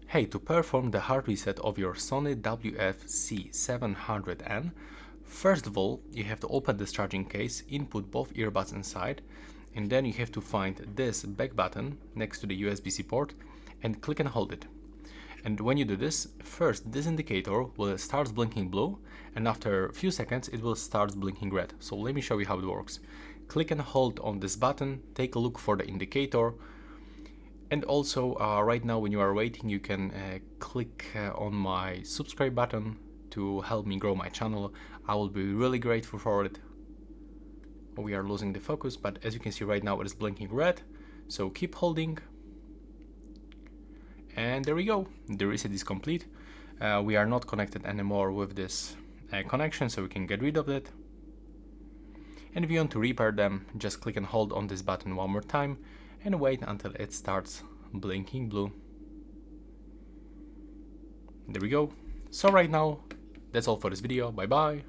Hey, to perform the hard reset of your SONY WF-C700N, first of all, you have to open this charging case, input both earbuds inside, and then you have to find this back button next to the USB-C port and click and hold it. And when you do this, first this indicator will start blinking blue, and after a few seconds it will start blinking red. So let me show you how it works. Click and hold on this button, take a look for the indicator. And also right now when you are waiting, you can click on my subscribe button to help me grow my channel. I will be really grateful for it. We are losing the focus, but as you can see right now it is blinking red, so keep holding. And there we go, the reset is complete. We are not connected anymore with this connection, so we can get rid of it. And if you want to repair them, just click and hold on this button one more time and wait until it starts blinking blue. There we go. So right now, that's all for this video. Bye bye.